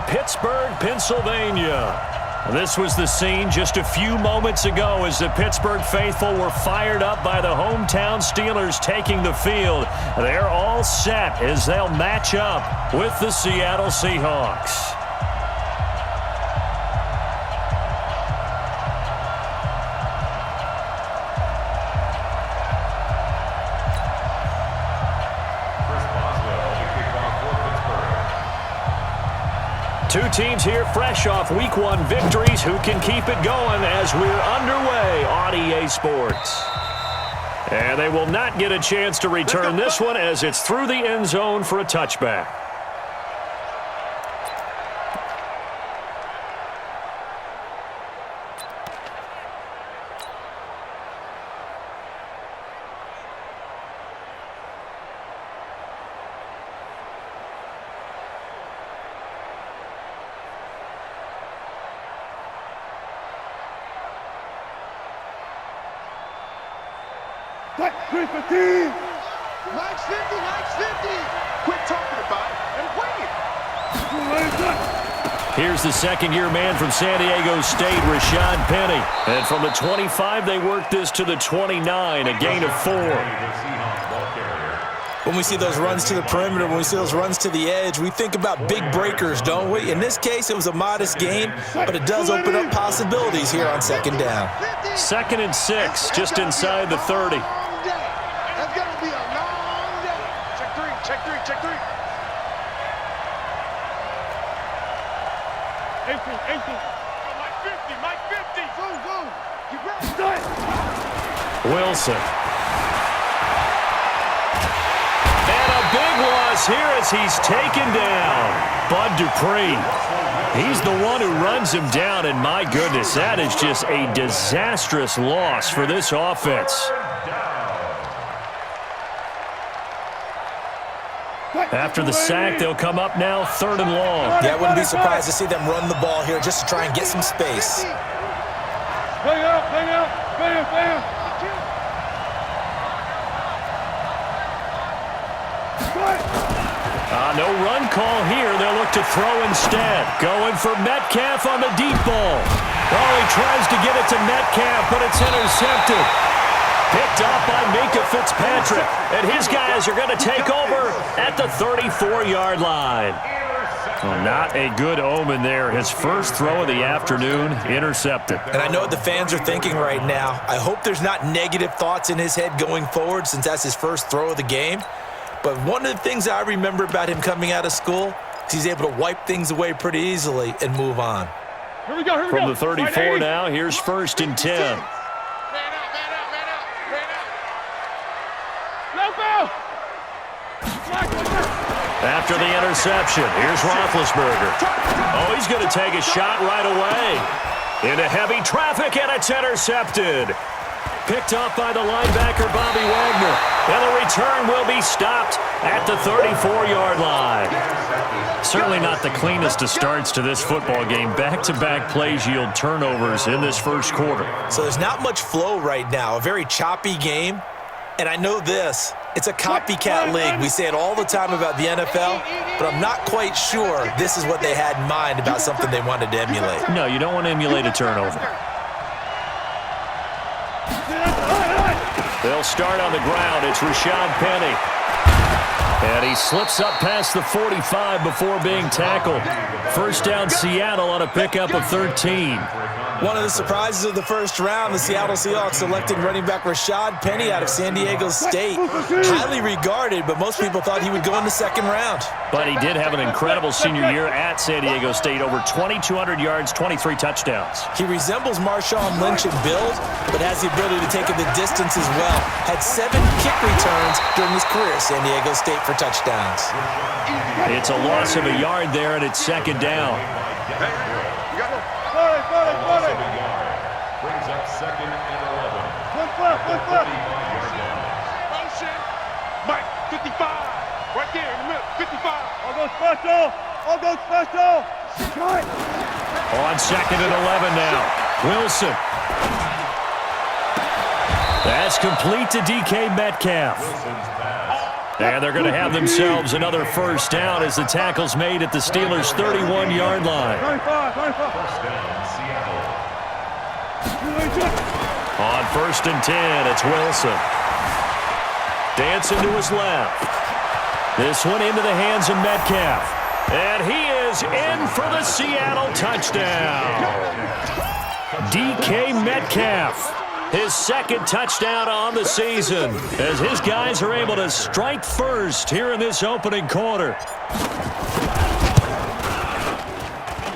Pittsburgh, Pennsylvania. This was the scene just a few moments ago as the Pittsburgh faithful were fired up by the hometown Steelers taking the field. They're all set as they'll match up with the Seattle Seahawks. Two teams here fresh off Week 1 victories. Who can keep it going as we're underway on EA Sports? And they will not get a chance to return this one as it's through the end zone for a touchback. Mike 50, Mike 50. Quit talking about it and play it. Here's the second-year man from San Diego State, Rashad Penny. And from the 25, they work this to the 29, a gain of 4. When we see those runs to the perimeter, when we see those runs to the edge, we think about big breakers, don't we? In this case, it was a modest gain, but it does open up possibilities here on second down. 2nd and 6, just inside the 30. That's going to be a long day. Check three. 18. Mike 50. Go. Get ready. Wilson. Big loss here as he's taken down. Bud Dupree. He's the one who runs him down, and my goodness, that is just a disastrous loss for this offense. After the sack, they'll come up now 3rd and long. Yeah, I wouldn't be surprised to see them run the ball here just to try and get some space. Play out. No run call here. They'll look to throw instead. Going for Metcalf on the deep ball. Oh, he tries to get it to Metcalf, but it's intercepted. Picked up by Minkah Fitzpatrick. And his guys are going to take over at the 34-yard line. Well, not a good omen there. His first throw of the afternoon, intercepted. And I know what the fans are thinking right now. I hope there's not negative thoughts in his head going forward since that's his first throw of the game. But one of the things I remember about him coming out of school is he's able to wipe things away pretty easily and move on. Here we go. From the 34 now, here's 1st and 10. Man out. After the interception, here's Roethlisberger. Oh, he's going to take a shot right away. Into heavy traffic, and it's intercepted. Picked up by the linebacker, Bobby Wagner. And the return will be stopped at the 34-yard line. Certainly not the cleanest of starts to this football game. Back-to-back plays yield turnovers in this first quarter. So there's not much flow right now. A very choppy game. And I know this. It's a copycat league. We say it all the time about the NFL, but I'm not quite sure this is what they had in mind about something they wanted to emulate. No, you don't want to emulate a turnover. They'll start on the ground. It's Rashad Penny. And he slips up past the 45 before being tackled. First down, Seattle on a pickup of 13. One of the surprises of the first round, the Seattle Seahawks selecting running back Rashad Penny out of San Diego State. Highly regarded, but most people thought he would go in the second round. But he did have an incredible senior year at San Diego State. Over 2,200 yards, 23 touchdowns. He resembles Marshawn Lynch in build, but has the ability to take it the distance as well. Had 7 kick returns during his career at San Diego State for touchdowns. It's a loss of a yard there, and it's second down. Brings up 2nd and 11. Flip. Motion. Mike, 55. Right there in the middle, 55. I'll go special. Shot. On 2nd and 11 now. Wilson. That's complete to DK Metcalf. And they're going to have themselves another first down as the tackle's made at the Steelers' 31-yard line. On 1st and 10, it's Wilson. Dancing to his left. This one into the hands of Metcalf. And he is in for the Seattle touchdown. DK Metcalf. His second touchdown on the season as his guys are able to strike first here in this opening quarter.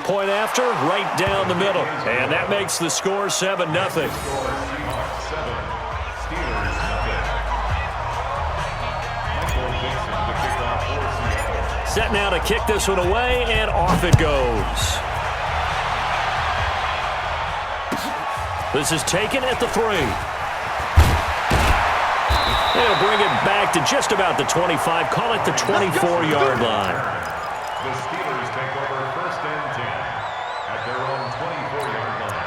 Point after, right down the middle. And that makes the score 7-0. Set now to kick this one away, and off it goes. This is taken at the 3. They'll bring it back to just about the 25. Call it the 24-yard line. The Steelers take over 1st and 10 at their own 24-yard line.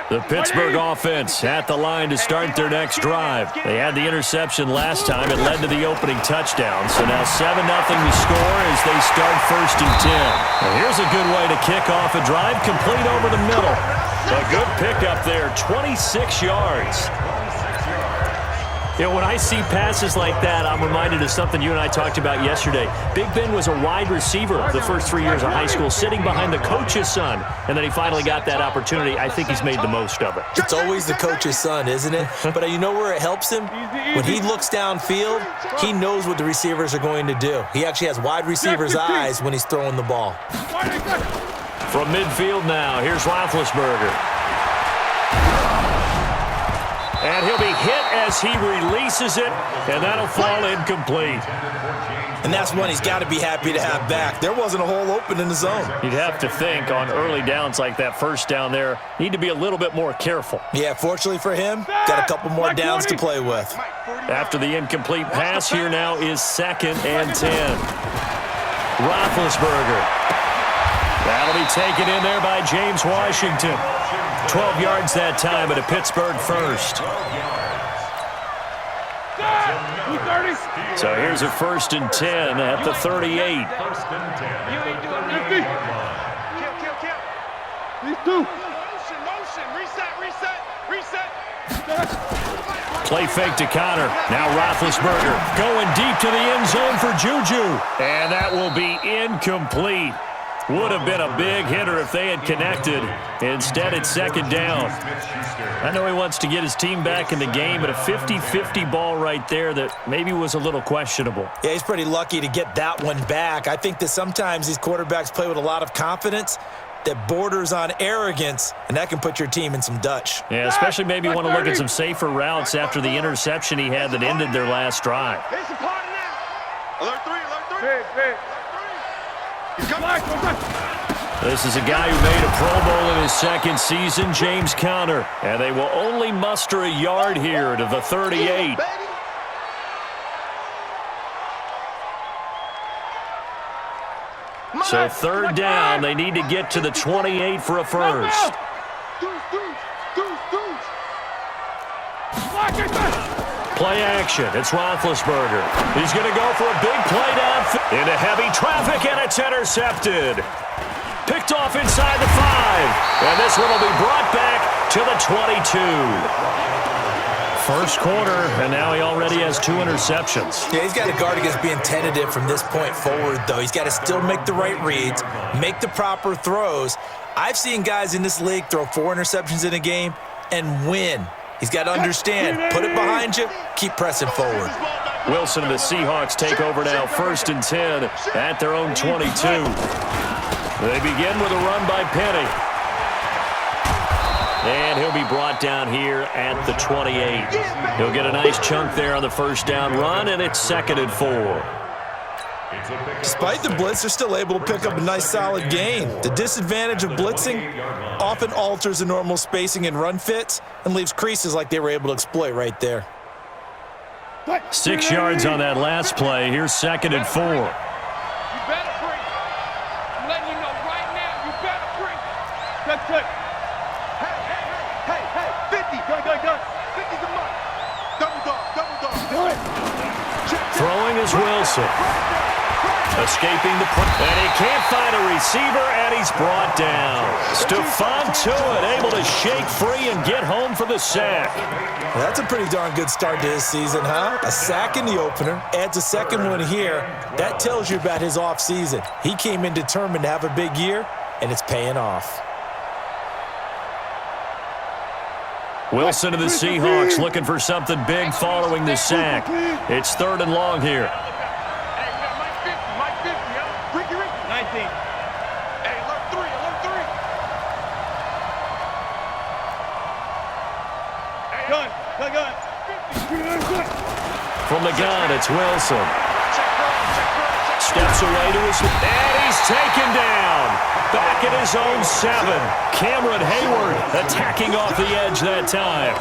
The Pittsburgh offense at the line to start their next drive. They had the interception last time. It led to the opening touchdown. So now 7-0 to score as they start 1st and 10. And here's a good way to kick off a drive, complete over the middle. A good pickup there, 26 yards. You know, when I see passes like that, I'm reminded of something you and I talked about yesterday. Big Ben was a wide receiver the first 3 years of high school, sitting behind the coach's son, and then he finally got that opportunity. I think he's made the most of it. It's always the coach's son, isn't it? But you know where it helps him? When he looks downfield, he knows what the receivers are going to do. He actually has wide receivers' eyes when he's throwing the ball. From midfield now, here's Roethlisberger. And he'll be hit as he releases it, and that'll fall incomplete. And that's one he's got to be happy to have back. There wasn't a hole open in the zone. You'd have to think on early downs like that first down there, need to be a little bit more careful. Yeah, fortunately for him, got a couple more downs to play with. After the incomplete pass, here now is 2nd and 10. Roethlisberger. That'll be taken in there by James Washington. 12 yards that time at a Pittsburgh first. So here's a 1st and 10 at the 38. 1st and 10. Play fake to Connor. Now Roethlisberger going deep to the end zone for Juju. And that will be incomplete. Would have been a big hitter if they had connected. Instead, it's 2nd down. I know he wants to get his team back in the game, but a 50-50 ball right there that maybe was a little questionable. Yeah, he's pretty lucky to get that one back. I think that sometimes these quarterbacks play with a lot of confidence that borders on arrogance, and that can put your team in some Dutch. Yeah, especially maybe want to look at some safer routes after the interception he had that ended their last drive. Alert 3. This is a guy who made a Pro Bowl in his 2nd season, James Conner. And they will only muster a yard here to the 38. So 3rd down, they need to get to the 28 for a first. Play action. It's Roethlisberger. He's going to go for a big play downfield. Into heavy traffic, and it's intercepted. Picked off inside the 5. And this one will be brought back to the 22. First quarter, and now he already has 2 interceptions. Yeah, he's got to guard against being tentative from this point forward, though. He's got to still make the right reads, make the proper throws. I've seen guys in this league throw 4 interceptions in a game and win. He's got to understand, put it behind you, keep pressing forward. Wilson and the Seahawks take over now, 1st and 10 at their own 22. They begin with a run by Penny. And he'll be brought down here at the 28. He'll get a nice chunk there on the first down run, and it's 2nd and 4. Despite the blitz, they're still able to pick up a nice, solid gain. The disadvantage of blitzing often alters the normal spacing and run fits and leaves creases like they were able to exploit right there. 6 yards on that last play. Here's 2nd and 4. Check. Hey, 50. Go. 50's a mark. Double dog. Throwing is Wilson. Escaping the play. And he can't find a receiver, and he's brought down. Stephon Tuitt able to shake free and get home for the sack. Well, that's a pretty darn good start to his season, huh? A sack in the opener, adds a second one here. That tells you about his offseason. He came in determined to have a big year, and it's paying off. Wilson to the Seahawks looking for something big following the sack. It's 3rd and long here. Mike 50, yeah. Ricky. 19. Hey, alert 3. Hey, gun. From the gun, it's Wilson. Steps away to his... And he's taken down. Back at his own 7. Cameron Hayward attacking off the edge that time.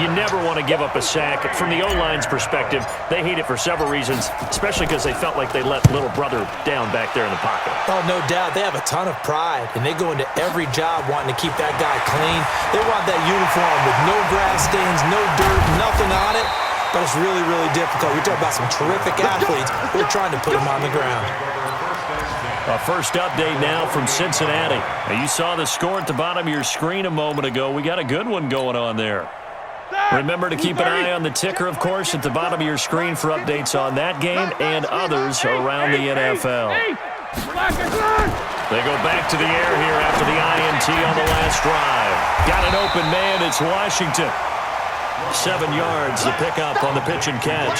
You never want to give up a sack. From the O-line's perspective, they hate it for several reasons, especially because they felt like they let little brother down back there in the pocket. Oh, no doubt. They have a ton of pride, and they go into every job wanting to keep that guy clean. They want that uniform with no grass stains, no dirt, nothing on it. But it's really, really difficult. You're talking about some terrific athletes who are trying to put him on the ground. A first update now from Cincinnati. Now, you saw the score at the bottom of your screen a moment ago. We got a good one going on there. Remember to keep an eye on the ticker, of course, at the bottom of your screen for updates on that game and others around the NFL. They go back to the air here after the INT on the last drive. Got an open man. It's Washington. 7 yards to pick up on the pitch and catch.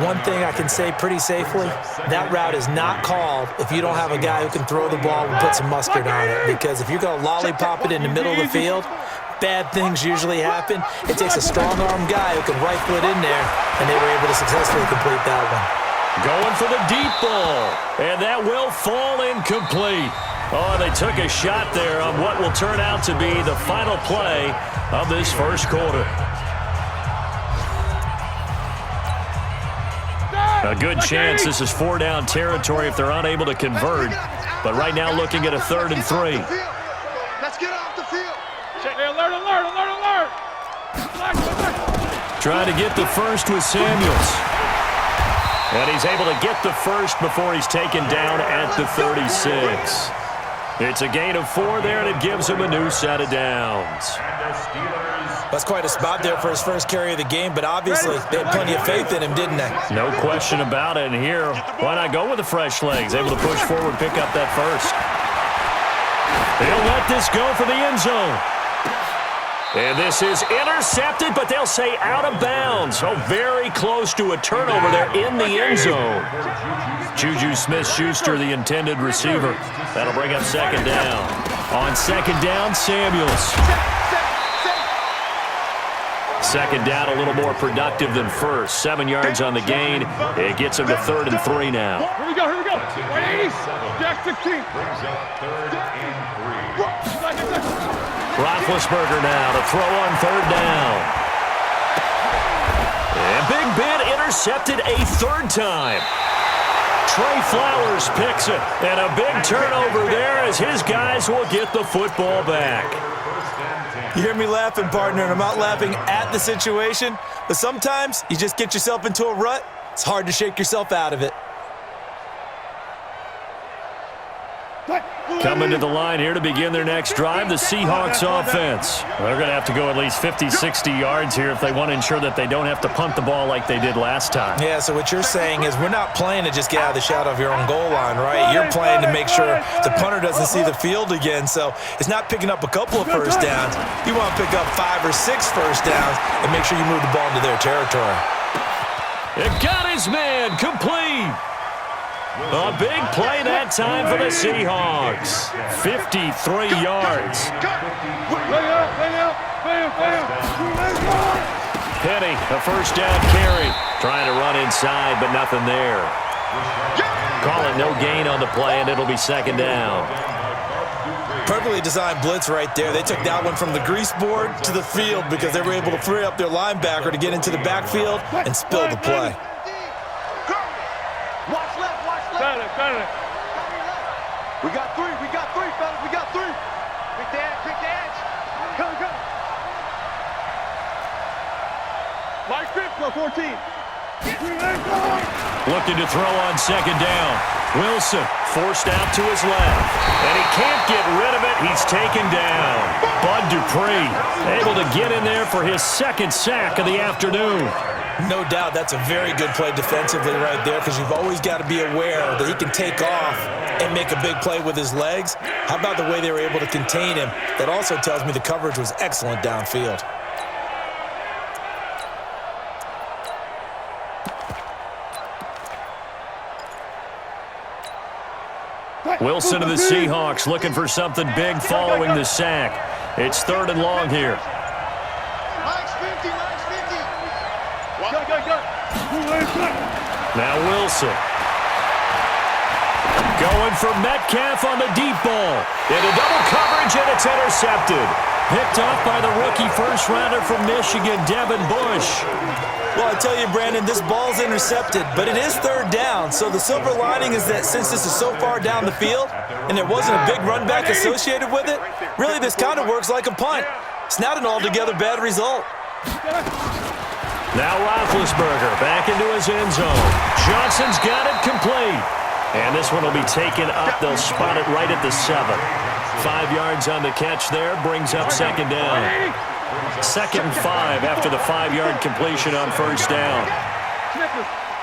One thing I can say pretty safely, that route is not called if you don't have a guy who can throw the ball and put some mustard on it. Because if you're going to lollipop it in the middle of the field, bad things usually happen. It takes a strong-arm guy who can rifle it in there, and they were able to successfully complete that one. Going for the deep ball, and that will fall incomplete. Oh, they took a shot there on what will turn out to be the final play of this first quarter. A good chance this is 4-down territory if they're unable to convert. But right now looking at a 3rd and 3. Let's get off the field. Hey, alert. Trying to get the first with Samuels. And he's able to get the first before he's taken down at the 36. It's a gain of 4 there, and it gives him a new set of downs. That's quite a spot there for his first carry of the game, but obviously they had plenty of faith in him, didn't they? No question about it. And here, why not go with the fresh legs? Able to push forward, pick up that first. They'll let this go for the end zone. And this is intercepted, but they'll say out of bounds. So very close to a turnover there in the end zone. Juju Smith-Schuster, the intended receiver. That'll bring up 2nd down. On 2nd down, Samuels. 2nd down, a little more productive than first. 7 yards on the gain. It gets him to 3rd and 3 now. Here we go. 180. Jack 16. Brings up 3rd and 3. Roethlisberger now to throw on 3rd down. And Big Ben intercepted a 3rd time. Trey Flowers picks it. And a big turnover there as his guys will get the football back. You hear me laughing, partner, and I'm not laughing at the situation, but sometimes you just get yourself into a rut. It's hard to shake yourself out of it. Coming to the line here to begin their next drive, the Seahawks offense. They're going to have to go at least 50, 60 yards here if they want to ensure that they don't have to punt the ball like they did last time. Yeah, so what you're saying is we're not playing to just get out of the shadow of your own goal line, right? You're playing to make sure the punter doesn't see the field again. So it's not picking up a couple of first downs. You want to pick up 5 or 6 first downs and make sure you move the ball into their territory. It got his man complete. A big play that time for the Seahawks. 53 yards. Penny, a first down carry. Trying to run inside, but nothing there. Call it no gain on the play, and it'll be 2nd down. Perfectly designed blitz right there. They took that one from the grease board to the field because they were able to free up their linebacker to get into the backfield and spill the play. We got three, fellas, we got three. Quick the edge. Come. Mike Fifth, go 14. Looking to throw on second down. Wilson forced out to his left. And he can't get rid of it. He's taken down. Bud Dupree able to get in there for his second sack of the afternoon. No doubt that's a very good play defensively right there, because you've always got to be aware that he can take off and make a big play with his legs. How about the way they were able to contain him? That also tells me the coverage was excellent downfield. Wilson of the Seahawks looking for something big following the sack. It's 3rd and long here. Mike's 50. Now Wilson. Going for Metcalf on the deep ball. Into double coverage, and it's intercepted. Picked off by the rookie first-rounder from Michigan, Devin Bush. Well, I tell you, Brandon, this ball's intercepted, but it is 3rd down. So the silver lining is that since this is so far down the field and there wasn't a big run back associated with it, really this kind of works like a punt. It's not an altogether bad result. Now Roethlisberger back into his end zone. Johnson's got it complete. And this one will be taken up. They'll spot it right at the 7. 5 yards on the catch there. Brings up second down. 2nd and 5 after the 5-yard completion on first down.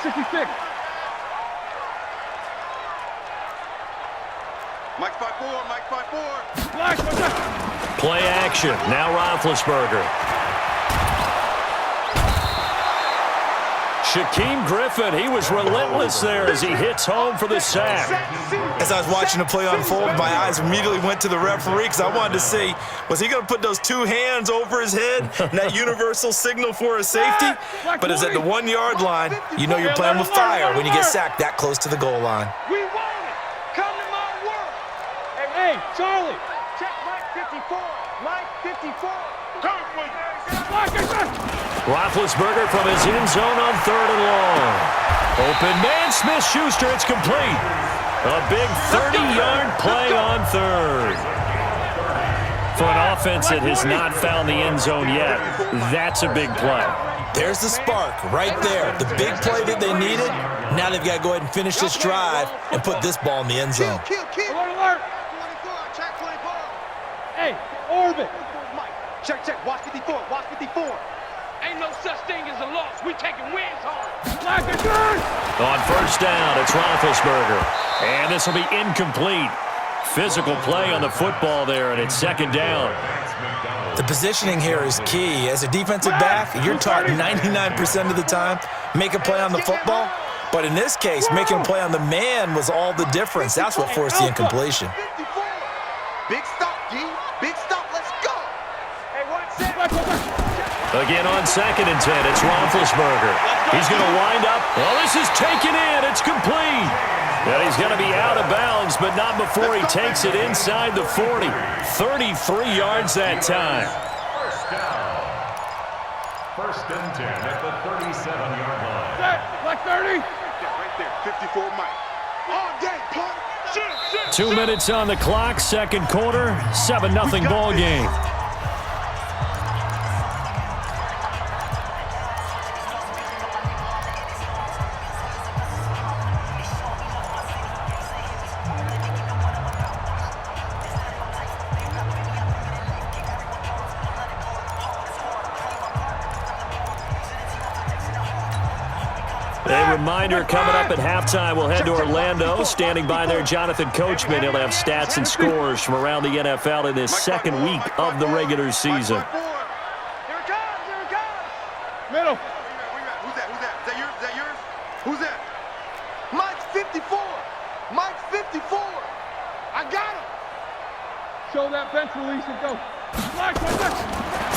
66. Mike 5-4. Play action. Now Roethlisberger. Shaquem Griffin, he was relentless there as he hits home for the sack. As I was watching the play unfold, my eyes immediately went to the referee because I wanted to see, was he going to put those 2 hands over his head and that universal signal for a safety? But it's at the 1-yard line. You know you're playing with fire when you get sacked that close to the goal line. We want it. Come to my work. Hey, Charlie. Check Mike 54. Mike 54. Come with Roethlisberger from his end zone on 3rd and long. Open man, Smith-Schuster, it's complete. A big 30-yard play on 3rd. For an offense that has not found the end zone yet, that's a big play. There's the spark right there. The big play that they needed. Now they've got to go ahead and finish this drive and put this ball in the end zone. Kill. Alert. 24. Check 24. Hey, orbit. Mike. Check. Watch 54. Ain't no such thing as a loss. We taking wins home. On first down, it's Roethlisberger. And this will be incomplete. Physical play on the football there, and it's 2nd down. The positioning here is key. As a defensive back, you're taught 99% of the time, make a play on the football. But in this case, making a play on the man was all the difference. That's what forced the incompletion. 54. Big stop, D. Big stop. Let's go. Hey, 1 second. Again on 2nd and 10, it's Roethlisberger. He's going to wind up. Well, this is taken in. It's complete. And he's going to be out of bounds, but not before he takes it inside the 40. 33 yards that time. First down. 1st and 10 at the 37-yard line. Set. Black 30. Right there. 54 Mike. All day, punt. Shoot. 2 minutes on the clock, 2nd quarter, 7-0 ball game. A reminder coming up at halftime, we'll head to Orlando. Standing by there, Jonathan Coachman. He'll have stats and scores from around the NFL in this 2nd week of the regular season. Here it comes. Middle. Who's that? Is that yours? Who's that? Mike 54. Mike 54. I got him. Show that bench release and go.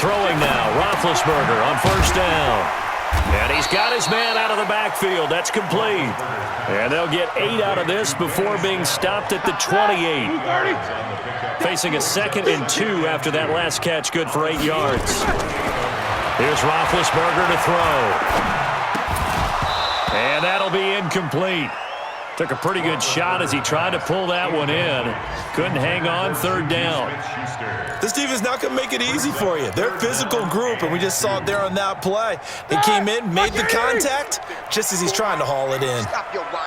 Throwing now, Roethlisberger on first down. And he's got his man out of the backfield. That's complete. And they'll get 8 out of this before being stopped at the 28. Facing a 2nd and 2 after that last catch, good for 8 yards. Here's Roethlisberger to throw. And that'll be incomplete. Took a pretty good shot as he tried to pull that one in. Couldn't hang on, third down. This defense not going to make it easy for you. They're a physical group, and we just saw it there on that play. They came in, made the contact, just as he's trying to haul it in.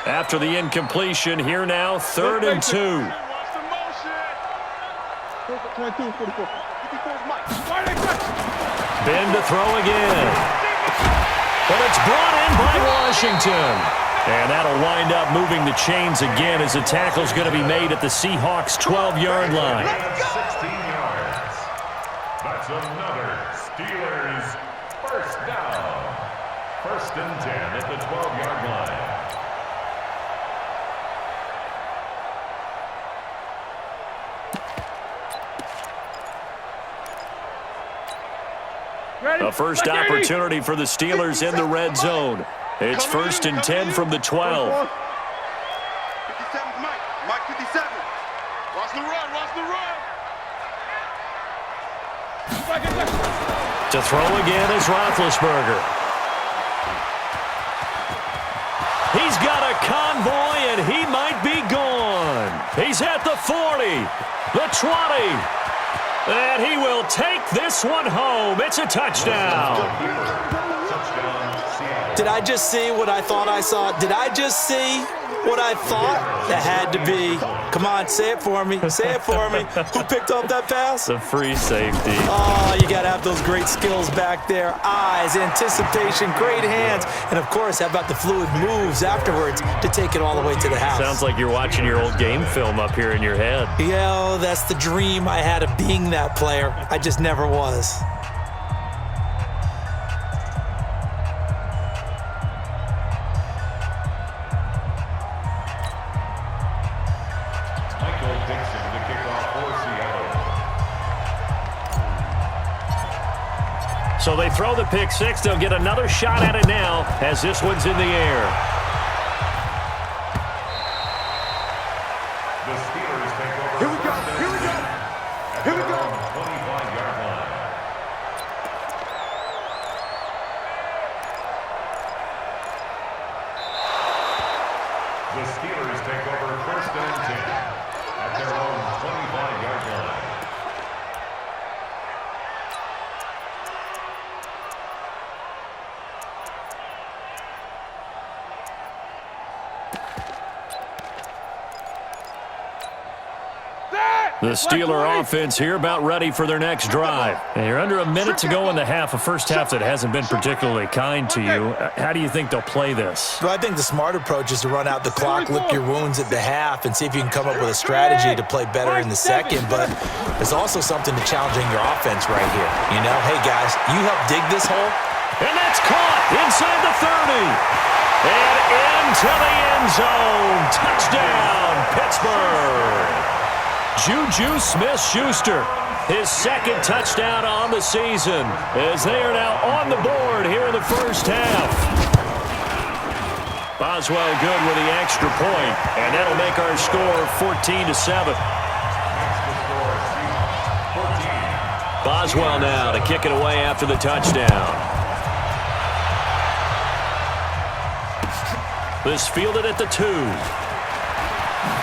After the incompletion, here now, 3rd and 2. 22, 44. Ben to throw again. But it's brought in by Washington. And that'll wind up moving the chains again as the tackle's going to be made at the Seahawks' 12-yard line. 16 yards. That's another Steelers first down. 1st and 10 at the 12-yard line. A first opportunity for the Steelers in the red zone. It's 1st and 10 from the 12. 57's Mike. Mike 57. Watch the run. Watch the run. To throw again is Roethlisberger. He's got a convoy, and he might be gone. He's at the 40, the 20, and he will take this one home. It's a touchdown. Did I just see what I thought I saw? Did I just see what I thought? That had to be. Come on, say it for me. Say it for me. Who picked up that pass? The free safety. Oh, you got to have those great skills back there. Eyes, anticipation, great hands. And, of course, how about the fluid moves afterwards to take it all the way to the house? Sounds like you're watching your old game film up here in your head. Yeah, that's the dream I had of being that player. I just never was. So they throw the pick six. They'll get another shot at it now as this one's in the air. The Steelers take over. Here we go. Here we go. Here we go. 25-yard line. The Steelers take over 1st and 10 at their own 25-yard line. The Steeler offense here about ready for their next drive. And you're under a minute to go in the half, a first half that hasn't been particularly kind to you. How do you think they'll play this? Well, I think the smart approach is to run out the clock, lick your wounds at the half, and see if you can come up with a strategy to play better in the second. But there's also something to challenging your offense right here. You know, hey, guys, you help dig this hole. And that's caught inside the 30. And into the end zone. Touchdown, Pittsburgh. Juju Smith-Schuster, his 2nd touchdown on the season, as they are now on the board here in the first half. Boswell good with the extra point, and that'll make our score 14-7. Boswell now to kick it away after the touchdown. This fielded at the 2.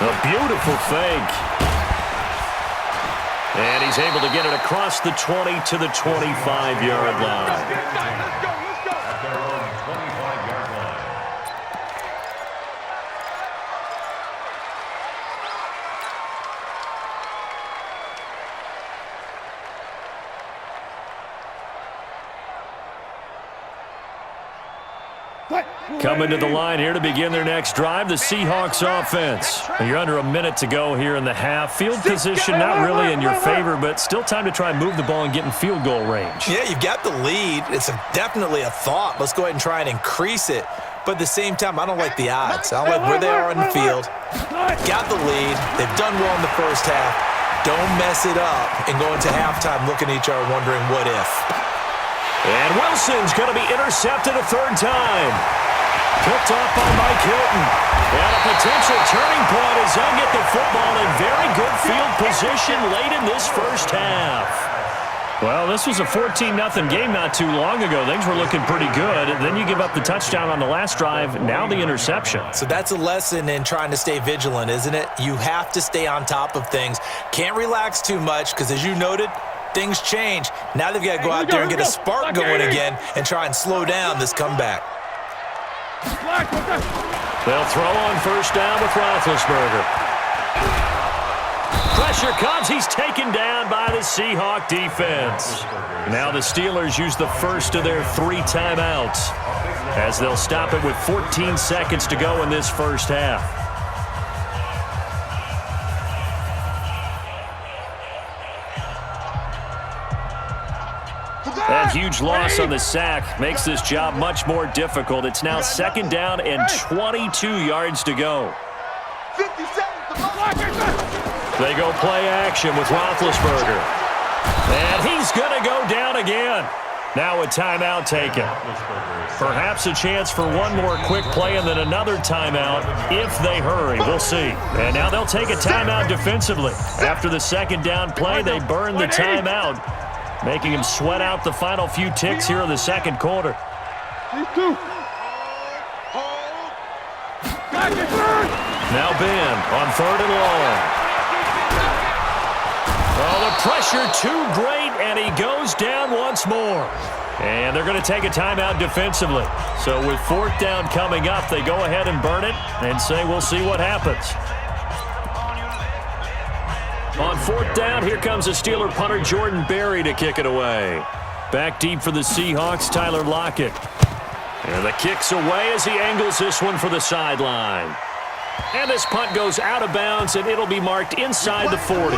A beautiful fake. And he's able to get it across the 20 to the 25-yard line. Let's go. At their own 25-yard line. Coming to the line here to begin their next drive, the Seahawks offense. You're under a minute to go here in the half. Field position not really in your favor, but still time to try and move the ball and get in field goal range. Yeah, you've got the lead. It's definitely a thought. Let's go ahead and try and increase it. But at the same time, I don't like the odds. I don't like where they are on the field. Got the lead. They've done well in the first half. Don't mess it up and go into halftime looking at each other wondering what if. And Wilson's going to be intercepted a 3rd time. Picked off by Mike Hilton. And a potential turning point as they'll get the football in very good field position late in this first half. Well, this was a 14-0 game not too long ago. Things were looking pretty good. Then you give up the touchdown on the last drive. Now the interception. So that's a lesson in trying to stay vigilant, isn't it? You have to stay on top of things. Can't relax too much because, as you noted, things change. Now they've got to go out there and get a spark going again and try and slow down this comeback. They'll throw on first down with Roethlisberger. Pressure comes. He's taken down by the Seahawk defense. Now the Steelers use the first of their 3 timeouts as they'll stop it with 14 seconds to go in this first half. That huge loss on the sack makes this job much more difficult. It's now 2nd down and 22 yards to go. 50 seconds. They go play action with Roethlisberger. And he's going to go down again. Now a timeout taken. Perhaps a chance for one more quick play and then another timeout if they hurry. We'll see. And now they'll take a timeout defensively. After the 2nd down play, they burn the timeout, making him sweat out the final few ticks here in the 2nd quarter. Now Ben on 3rd and long. Oh, the pressure too great, and he goes down once more. And they're going to take a timeout defensively. So with 4th down coming up, they go ahead and burn it and say we'll see what happens. On 4th down, here comes the Steeler punter Jordan Berry to kick it away. Back deep for the Seahawks, Tyler Lockett. And the kick's away as he angles this one for the sideline. And this punt goes out of bounds, and it'll be marked inside the 40.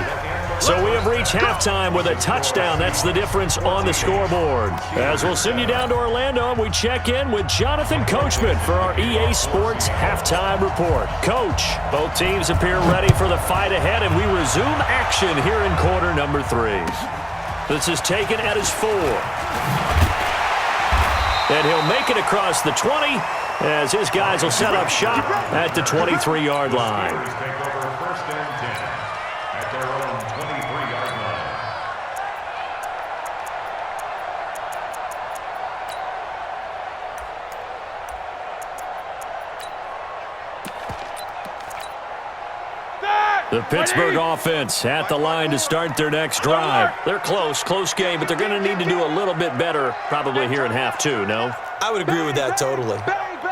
So we have reached halftime with a touchdown. That's the difference on the scoreboard. As we'll send you down to Orlando, and we check in with Jonathan Coachman for our EA Sports Halftime Report. Coach, both teams appear ready for the fight ahead, and we resume action here in quarter number 3. This is taken at his 4. And he'll make it across the 20 as his guys will set up shop at the 23-yard line. The Pittsburgh offense at the line to start their next drive. They're close game, but they're going to need to do a little bit better probably here in half 2, no? I would agree with that totally.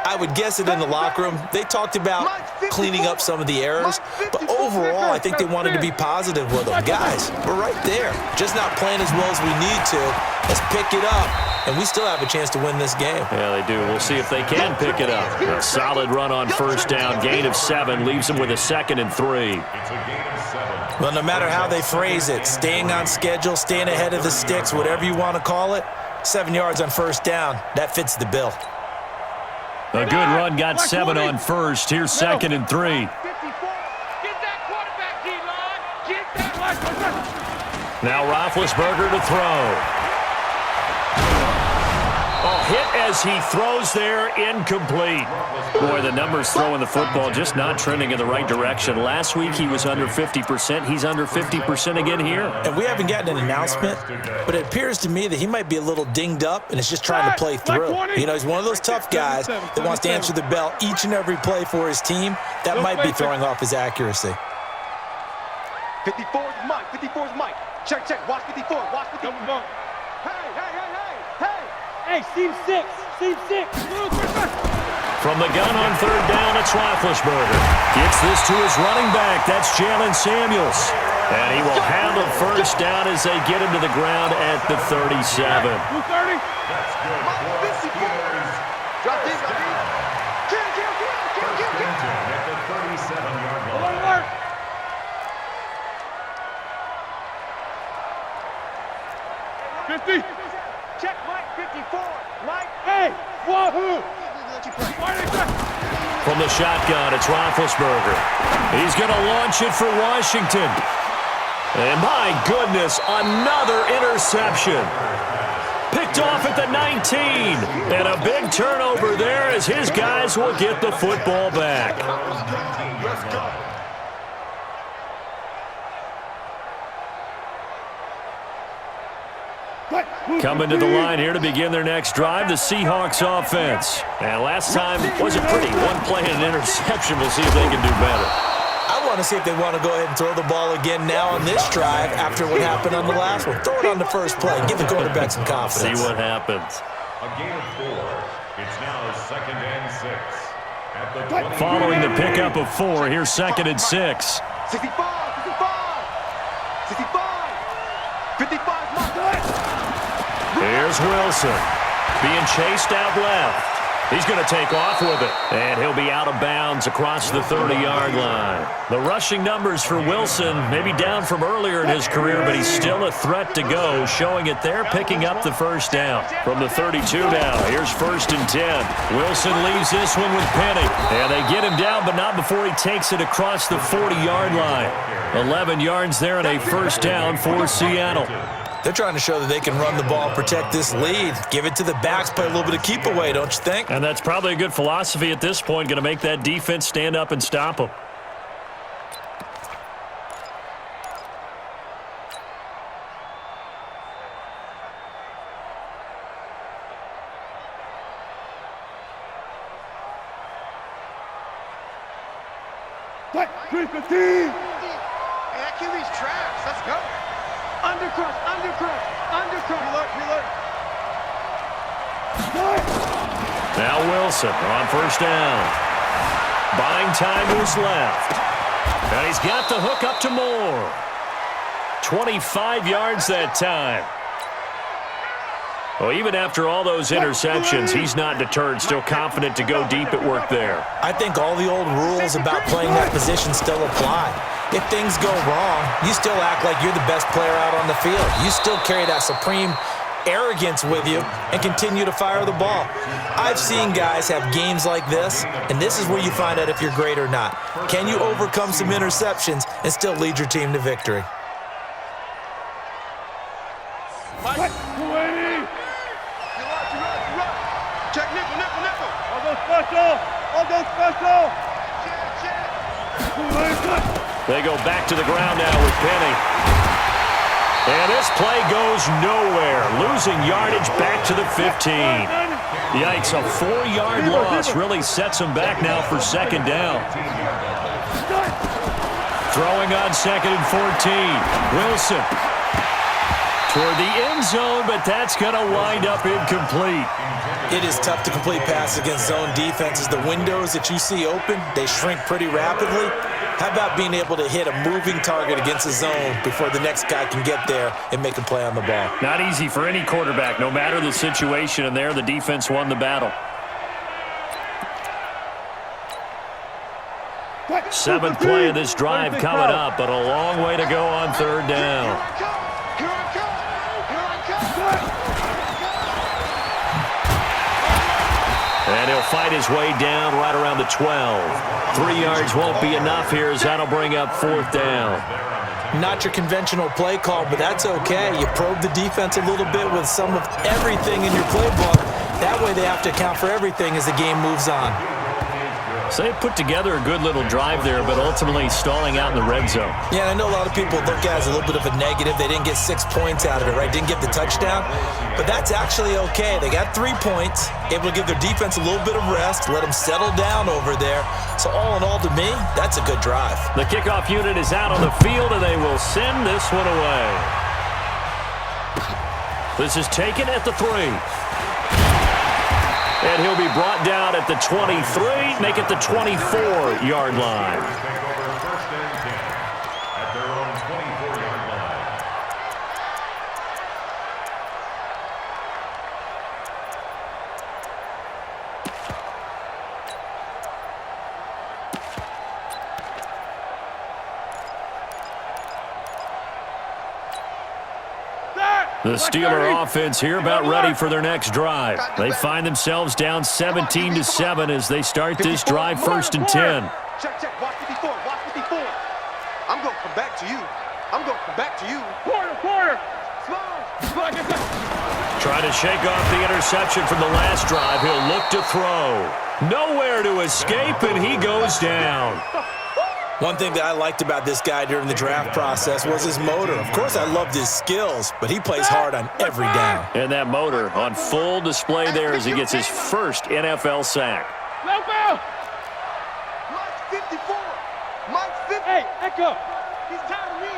I would guess it in the locker room. They talked about cleaning up some of the errors, but overall, I think they wanted to be positive with them. Guys, we're right there. Just not playing as well as we need to. Let's pick it up, and we still have a chance to win this game. Yeah, they do. We'll see if they can pick it up. A solid run on first down. Gain of 7 leaves them with a 2nd and 3. Well, no matter how they phrase it, staying on schedule, staying ahead of the sticks, whatever you want to call it, 7 yards on first down, that fits the bill. A good run, got 7 on first. Here's 2nd and 3. Now Roethlisberger to throw. Oh, hit as he throws there, incomplete. Boy, the numbers throwing the football just not trending in the right direction. Last week he was under 50%. He's under 50% again here. And we haven't gotten an announcement, but it appears to me that he might be a little dinged up and is just trying to play through. You know, he's one of those tough guys that wants to answer the bell each and every play for his team. That might be throwing off his accuracy. 54 is Mike. 54 is Mike. Check. Watch 54. Watch 54. Hey, seam 6. From the gun on 3rd down, it's Roethlisberger. Gets this to his running back. That's Jalen Samuels. And he will have a first down as they get him to the ground at the 37. 230. Drop in. Check Mike 54. Mike. Hey, wahoo! From the shotgun, it's Roethlisberger. He's going to launch it for Washington. And my goodness, another interception. Picked off at the 19. And a big turnover there as his guys will get the football back. Let's go. Coming to the line here to begin their next drive, the Seahawks offense. And last time wasn't pretty. One play and an interception. We'll see if they can do better. I want to see if they want to go ahead and throw the ball again now on this drive after what happened on the last one. Throw it on the first play. Give the quarterback some confidence. See what happens. A gain of 4. It's now 2nd and 6. At the 20. Following the pickup of 4, here's 2nd and 6. 65, 65, 65, 55, Here's Wilson being chased out left. He's going to take off with it, and he'll be out of bounds across the 30-yard line. The rushing numbers for Wilson may be down from earlier in his career, but he's still a threat to go, showing it there, picking up the first down. From the 32 now, here's 1st and 10. Wilson leaves this one with Penny, and they get him down, but not before he takes it across the 40-yard line. 11 yards there and a first down for Seattle. They're trying to show that they can run the ball, protect this lead. Give it to the backs, play a little bit of keep away, don't you think? And that's probably a good philosophy at this point, going to make that defense stand up and stop them. Hey, that QB's trash. Let's go. Undercrush, undercrush, undercrush. Reload. Now Wilson on first down. Buying time who's left. And he's got the hook up to Moore. 25 yards that time. Well, even after all those interceptions, he's not deterred, still confident to go deep at work there. I think all the old rules about playing that position still apply. If things go wrong, you still act like you're the best player out on the field. You still carry that supreme arrogance with you and continue to fire the ball. I've seen guys have games like this, and this is where you find out if you're great or not. Can you overcome some interceptions and still lead your team to victory? Check nickel. I'll go special. They go back to the ground now with Penny. And this play goes nowhere. Losing yardage back to the 15. Yikes, a 4-yard loss really sets them back now for 2nd down. Throwing on 2nd and 14. Wilson toward the end zone, but that's going to wind up incomplete. It is tough to complete passes against zone defenses. The windows that you see open, they shrink pretty rapidly. How about being able to hit a moving target against a zone before the next guy can get there and make a play on the ball? Not easy for any quarterback, no matter the situation, and there the defense won the battle. 7th play of this drive coming up, but a long way to go on 3rd down. Here I come. And he'll fight his way down right around the 12. 3 yards won't be enough here as that'll bring up 4th down. Not your conventional play call, but that's okay. You probe the defense a little bit with some of everything in your playbook. That way they have to account for everything as the game moves on. So they put together a good little drive there, but ultimately stalling out in the red zone. Yeah, I know a lot of people look at it as a little bit of a negative. They didn't get 6 points out of it, right? Didn't get the touchdown. But that's actually okay. They got 3 points, able to give their defense a little bit of rest, let them settle down over there. So all in all, to me, that's a good drive. The kickoff unit is out on the field, and they will send this one away. This is taken at the 3. And he'll be brought down at the 23, make it the 24-yard line. Take over 1st and 10 at their own 24-yard line. The Steeler offense here about ready for their next drive. They find themselves down 17-7 as they start this drive 1st and 10. Check. Watch 54. I'm going to come back to you. Quarter. Trying to shake off the interception from the last drive. He'll look to throw. Nowhere to escape, and he goes down. One thing that I liked about this guy during the draft process was his motor. Of course, I loved his skills, but he plays hard on every down. And that motor on full display there as he gets his first NFL sack. No ball. Mike 54. Mike 50. Hey, Echo. He's tired of me.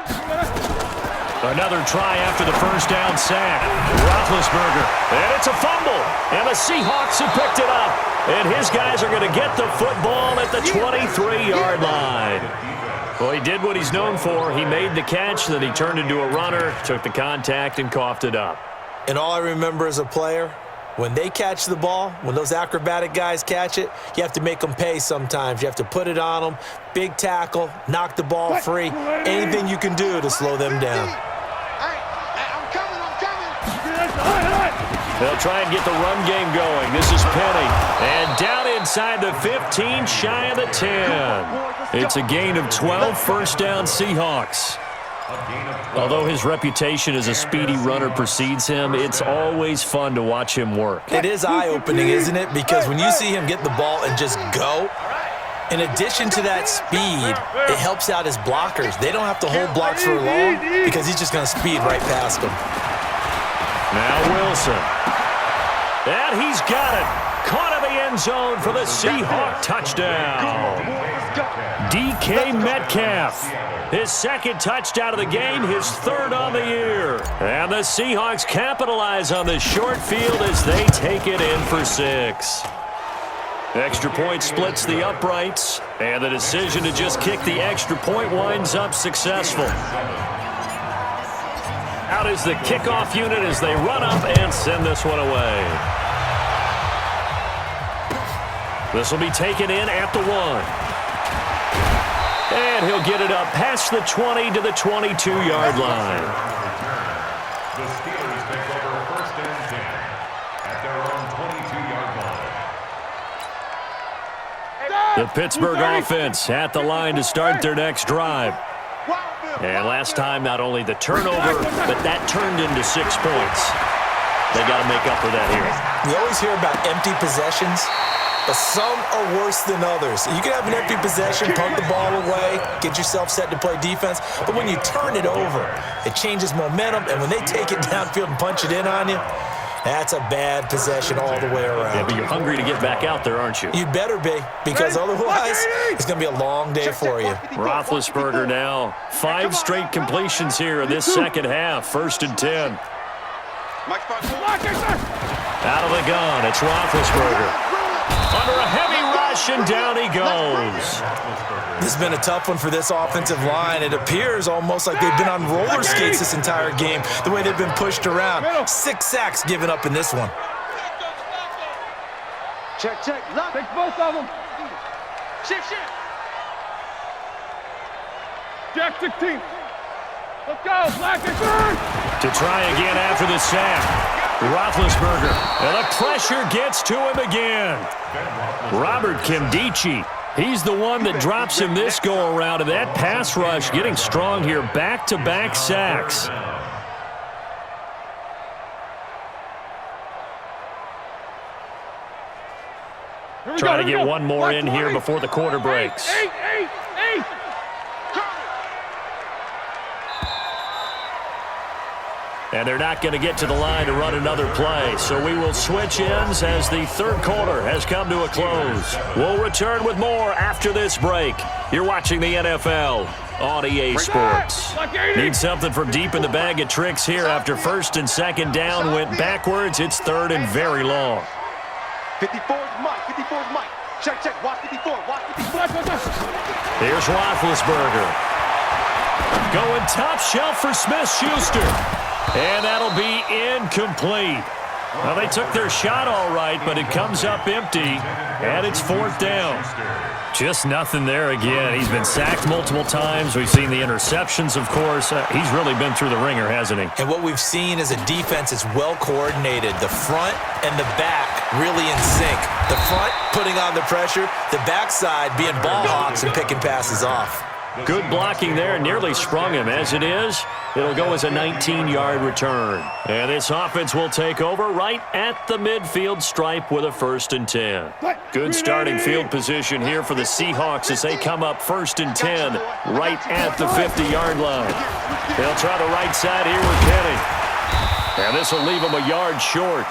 Another try after the first down sack. Roethlisberger, and it's a fumble. And the Seahawks have picked it up. And his guys are going to get the football at the 23-yard line. Well, he did what he's known for. He made the catch, then he turned into a runner, took the contact, and coughed it up. And all I remember as a player, when they catch the ball, when those acrobatic guys catch it, you have to make them pay sometimes. You have to put it on them, big tackle, knock the ball free, anything you can do to slow them down. I'm coming. They'll try and get the run game going. This is Penny. And down inside the 15, shy of the 10. It's a gain of 12, first down Seahawks. Although his reputation as a speedy runner precedes him, it's always fun to watch him work. It is eye-opening, isn't it? Because when you see him get the ball and just go, in addition to that speed, it helps out his blockers. They don't have to hold blocks for long because he's just going to speed right past them. Now Wilson. And he's got it. Caught in the end zone for the Seahawk touchdown. DK Metcalf. His second touchdown of the game, his third on the year. And the Seahawks capitalize on the short field as they take it in for 6. Extra point splits the uprights, and the decision to just kick the extra point winds up successful. Out is the kickoff unit as they run up and send this one away. This will be taken in at the 1. And he'll get it up past the 20 to the 22-yard line. The Steelers take over first and 10 at their own 22-yard line. The Pittsburgh offense at the line to start their next drive. And last time, not only the turnover, but that turned into 6 points. They got to make up for that here. We always hear about empty possessions, but some are worse than others. You can have an empty possession, punt the ball away, get yourself set to play defense, but when you turn it over, it changes momentum, and when they take it downfield and punch it in on you, that's a bad possession all the way around. Yeah, but you're hungry to get back out there, aren't you? You better be, because otherwise it's going to be a long day for you. Roethlisberger now, 5 straight completions here in this second half, first and 10. Out of the gun, it's Roethlisberger. Under a heavy rush, and down he goes. This has been a tough one for this offensive line. It appears almost like they've been on roller skates this entire game, the way they've been pushed around. 6 sacks given up in this one. Check. Lock. Take both of them. Shift. Jack 16. Let's go. Black and turn. To try again after the sack. Roethlisberger, and the pressure gets to him again. Robert Kimdichie, he's the one that drops him this go-around, and that pass rush getting strong here, back-to-back sacks. Trying to get one more in here before the quarter breaks. 8. And they're not going to get to the line to run another play. So we will switch ends as the third quarter has come to a close. We'll return with more after this break. You're watching the NFL on EA Sports. Need something from deep in the bag of tricks here after first and second down went backwards. It's third and very long. 54's Mike. Check. Watch 54. Here's Roethlisberger. Going top shelf for Smith-Schuster. And that'll be incomplete. Well, they took their shot all right, but it comes up empty, and it's fourth down. Just nothing there again. He's been sacked multiple times. We've seen the interceptions, of course. He's really been through the ringer, hasn't he? And what we've seen is a defense that's well coordinated. The front and the back really in sync. The front putting on the pressure, the backside being ball hawks and picking passes off. Good blocking there, nearly sprung him. As it is, it'll go as a 19-yard return. And this offense will take over right at the midfield stripe with a 1st and 10. Good starting field position here for the Seahawks as they come up 1st and 10 right at the 50-yard line. They'll try the right side here with Penny. And this will leave them a yard short.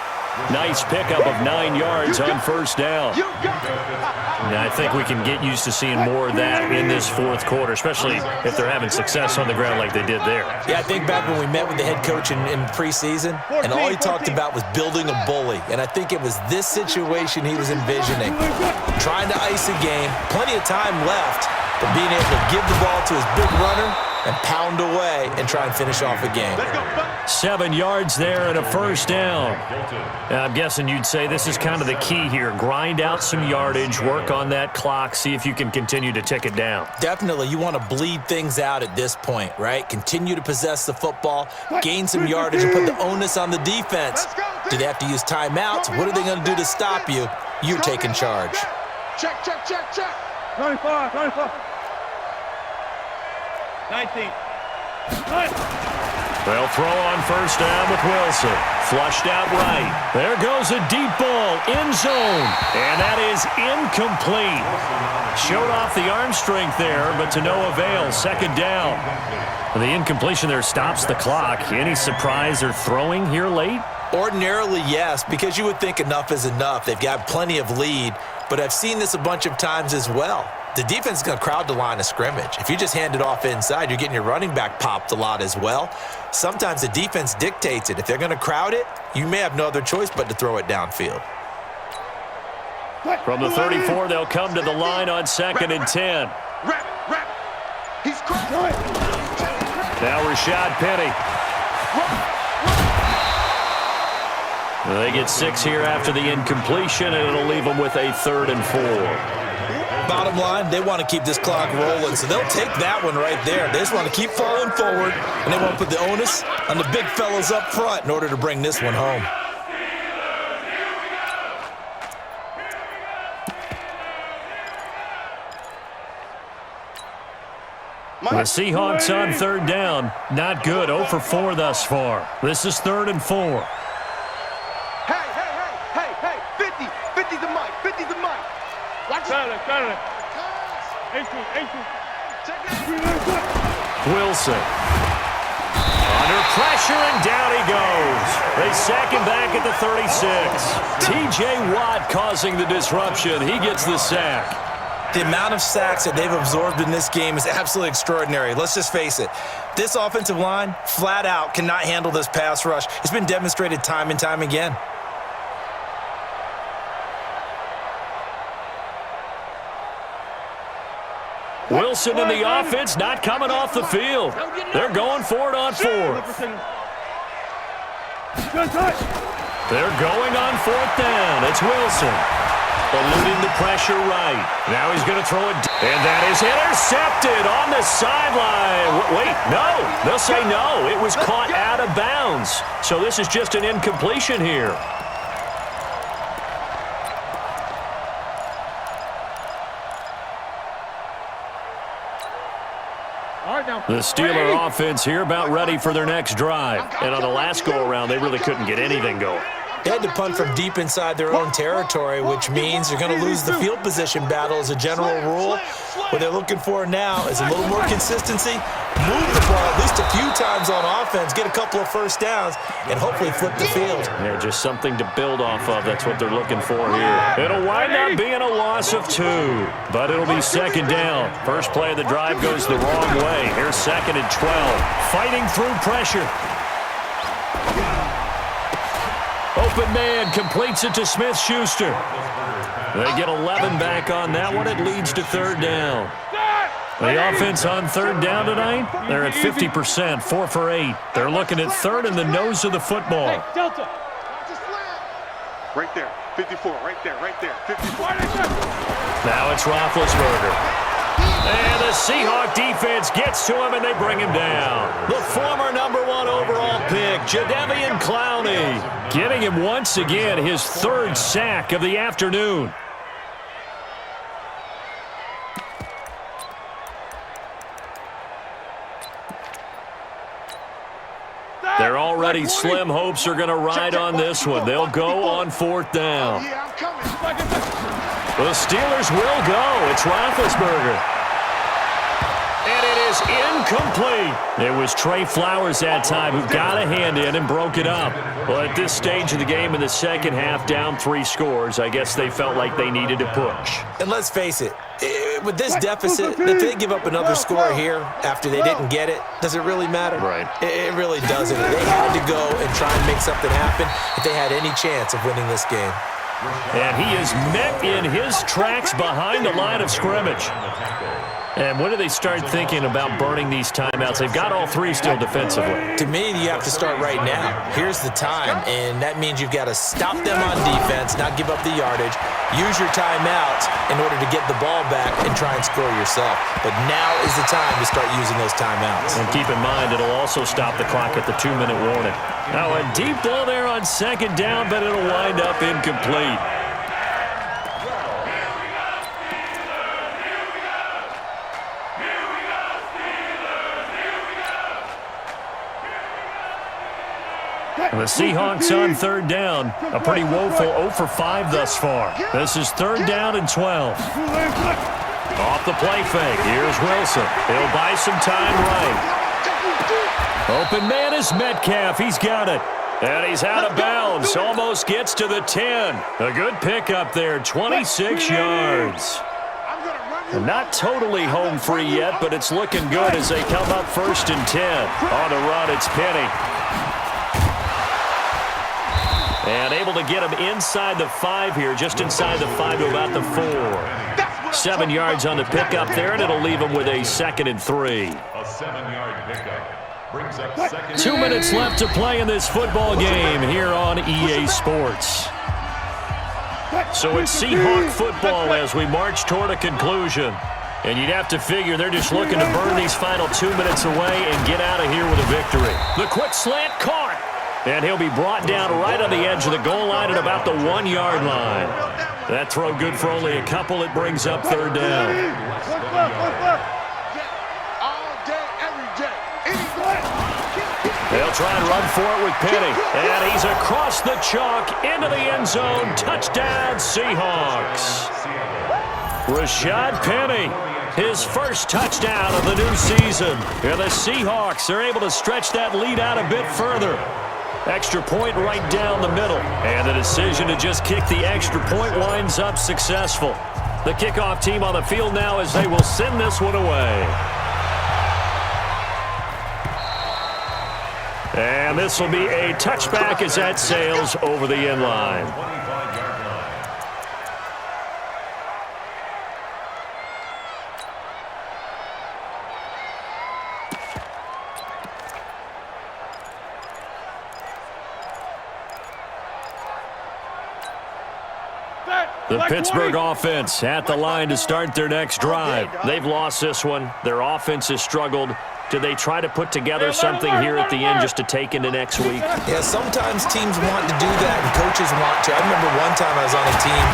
Nice pickup of 9 yards on 1st down. Now, I think we can get used to seeing more of that in this 4th quarter, especially if they're having success on the ground like they did there. Yeah, I think back when we met with the head coach in preseason, and all he talked about was building a bully. And I think it was this situation he was envisioning. Trying to ice a game, plenty of time left, but being able to give the ball to his big runner and pound away and try and finish off a game. 7 yards there and a 1st down. Now, I'm guessing you'd say this is kind of the key here. Grind out some yardage, work on that clock, see if you can continue to tick it down. Definitely. You want to bleed things out at this point, right? Continue to possess the football, gain some yardage, and put the onus on the defense. Do they have to use timeouts? What are they going to do to stop you? You're taking charge. Check. 95. 19. They'll throw on 1st down with Wilson. Flushed out right. There goes a deep ball, end zone. And that is incomplete. Showed off the arm strength there, but to no avail. 2nd down. The incompletion there stops the clock. Any surprise they're throwing here late? Ordinarily, yes, because you would think enough is enough. They've got plenty of lead, but I've seen this a bunch of times as well. The defense is going to crowd the line of scrimmage. If you just hand it off inside, you're getting your running back popped a lot as well. Sometimes the defense dictates it. If they're going to crowd it, you may have no other choice but to throw it downfield. From the 34, they'll come to the line on 2nd and 10. Rap. He's cracked. Now Rashad Penny. They get 6 here after the incompletion, and it'll leave them with a 3rd and 4. Bottom line, they want to keep this clock rolling, so they'll take that one right there. They just want to keep falling forward, and they want to put the onus on the big fellas up front in order to bring this one home. The Seahawks on 3rd down. Not good. 0 for 4 thus far. This is 3rd and 4. Hey. 50 the mic. 50 the mic. Watch it. Got it. 18. Wilson. Under pressure, and down he goes. They sack him back at the 36. T.J. Watt causing the disruption. He gets the sack. The amount of sacks that they've absorbed in this game is absolutely extraordinary. Let's just face it. This offensive line, flat out, cannot handle this pass rush. It's been demonstrated time and time again. Wilson in the offense, not coming off the field. They're going for it on 4th. They're going on 4th down. It's Wilson. Eluding the pressure right. Now he's going to throw it. And that is intercepted on the sideline. Wait, no. They'll say no. It was caught out of bounds. So this is just an incompletion here. The Steeler offense here about ready for their next drive. And on the last go-around, they really couldn't get anything going. They had to punt from deep inside their own territory, which means they're going to lose the field position battle as a general rule. What they're looking for now is a little more consistency, move the ball at least a few times on offense, get a couple of 1st downs, and hopefully flip the field. Yeah, just something to build off of. That's what they're looking for here. It'll wind up being a loss of 2, but it'll be 2nd down. First play of the drive goes the wrong way. Here's 2nd and 12. Fighting through pressure. Open man completes it to Smith-Schuster. They get 11 back on that one. It leads to 3rd down. The offense on 3rd down tonight, they're at 50%, 4 for 8. They're looking at 3rd in the nose of the football. Right there. 54. Right there. 54. Now it's Roethlisberger. And the Seahawk defense gets to him, and they bring him down. The former number 1 overall pick, Jadeveon Clowney, getting him once again his 3rd sack of the afternoon. Their already slim hopes are going to ride on this one. They'll go on 4th down. The Steelers will go. It's Roethlisberger. And it is incomplete. It was Trey Flowers that time who got a hand in and broke it up. Well, at this stage of the game in the second half, down 3 scores, I guess they felt like they needed to push. And let's face it, with this deficit, if they give up another score here after they didn't get it, does it really matter? Right. It really doesn't. They had to go and try and make something happen if they had any chance of winning this game. And he is met in his tracks behind the line of scrimmage. And when do they start thinking about burning these timeouts? They've got all 3 still defensively. To me, you have to start right now. Here's the time, and that means you've got to stop them on defense, not give up the yardage, use your timeouts in order to get the ball back and try and score yourself. But now is the time to start using those timeouts. And keep in mind, it'll also stop the clock at the 2-minute warning. Now, a deep ball there on 2nd down, but it'll wind up incomplete. The Seahawks on 3rd down. A pretty woeful 0 for 5 thus far. This is 3rd down and 12. Off the play fake. Here's Wilson. He'll buy some time right. Open man is Metcalf. He's got it. And he's out of bounds. Almost gets to the 10. A good pickup there. 26 yards. Not totally home free yet, but it's looking good as they come up 1st and 10. On the run, it's Penny. And able to get him inside the 5 here, just inside the 5 to about the 4. 7 yards on the pickup there, and it'll leave him with a 2nd and 3. A 7-yard pickup brings up 2nd. 2 minutes left to play in this football game here on EA Sports. So it's Seahawk football as we march toward a conclusion. And you'd have to figure they're just looking to burn these final 2 minutes away and get out of here with a victory. The quick slant caught. And he'll be brought down right on the edge of the goal line at about the 1-yard line. That throw good for only a couple. It brings up 3rd down. They'll try and run for it with Penny. And he's across the chalk into the end zone. Touchdown, Seahawks. Rashad Penny, his first touchdown of the new season. And the Seahawks are able to stretch that lead out a bit further. Extra point right down the middle. And the decision to just kick the extra point winds up successful. The kickoff team on the field now as they will send this one away. And this will be a touchback as that sails over the end line. The Pittsburgh offense at the line to start their next drive. They've lost this one. Their offense has struggled. Do they try to put together something here at the end just to take into next week? Yeah, sometimes teams want to do that and coaches want to. I remember one time I was on a team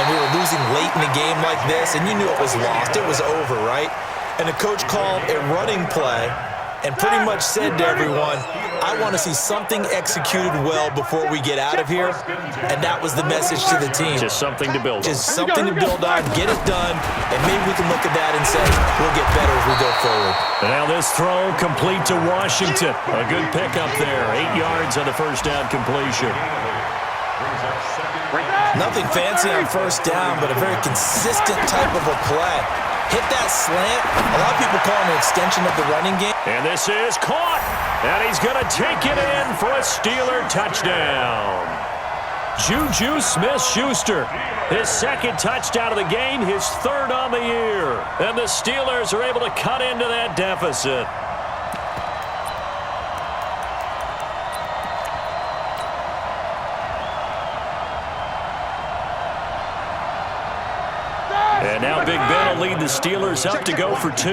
and we were losing late in the game like this, and you knew it was lost. It was over, right? And the coach called a running play and pretty much said to everyone, I want to see something executed well before we get out of here. And that was the message to the team. Just something to build on. Just something to build on, get it done, and maybe we can look at that and say, we'll get better as we go forward. Now this throw complete to Washington. A good pickup there. 8 yards on the first down completion. Nothing fancy on first down, but a very consistent type of a play. Hit that slant. A lot of people call it an extension of the running game. And this is caught. And he's going to take it in for a Steeler touchdown. Juju Smith-Schuster, his 2nd touchdown of the game, his 3rd on the year. And the Steelers are able to cut into that deficit. And now Big Ben will lead the Steelers up to go for 2.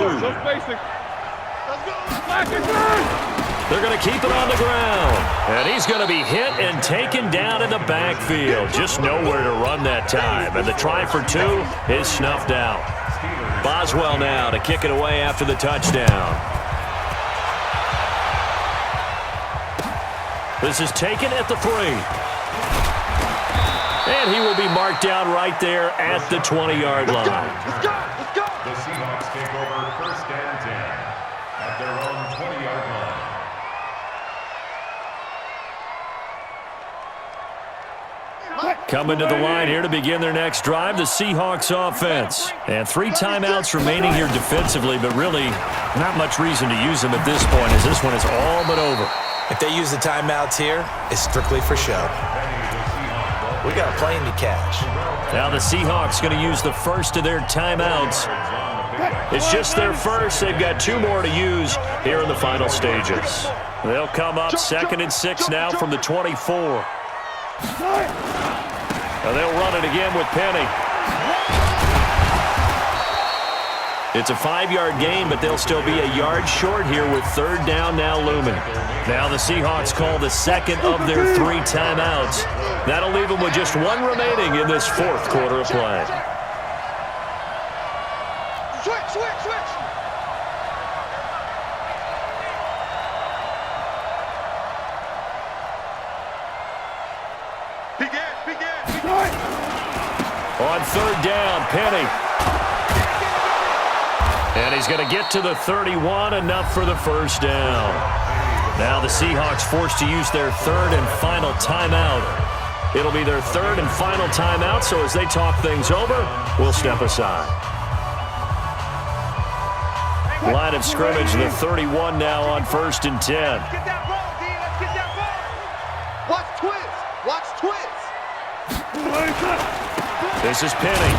They're going to keep it on the ground. And he's going to be hit and taken down in the backfield. Just nowhere to run that time. And the try for 2 is snuffed out. Boswell now to kick it away after the touchdown. This is taken at the 3. And he will be marked down right there at the 20-yard line. Let's go. Let's go. The Seahawks take over 1st and 10 at their own 20-yard line. Coming to the line here to begin their next drive, the Seahawks offense. And 3 timeouts remaining here defensively, but really not much reason to use them at this point as this one is all but over. If they use the timeouts here, it's strictly for show. We got a plane to catch. Now the Seahawks going to use the first of their timeouts. It's just their first. They've got 2 more to use here in the final stages. They'll come up 2nd and 6 now from the 24. Now they'll run it again with Penny. It's a 5-yard gain, but they'll still be a yard short here with 3rd down now looming. Now the Seahawks call the 2nd of their 3 timeouts. That'll leave them with just 1 remaining in this 4th quarter of play. Switch. Begin. On 3rd down, Penny. And he's going to get to the 31, enough for the 1st down. Now the Seahawks forced to use their 3rd and final timeout. It'll be their 3rd and final timeout, so as they talk things over, we'll step aside. Line of scrimmage, the 31 now on 1st and 10. Let's get that ball, D. Let's get that ball. Watch Twiz. This is Penny.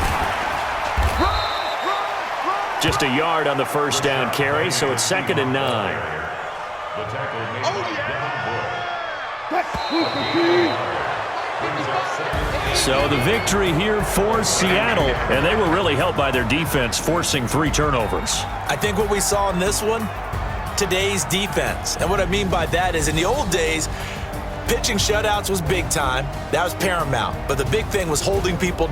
Just a yard on the 1st down carry, so it's 2nd and 9. The tackle made by Devin Bush. So the victory here for Seattle, and they were really helped by their defense, forcing 3 turnovers. I think what we saw in this one, today's defense. And what I mean by that is in the old days, pitching shutouts was big time. That was paramount. But the big thing was holding people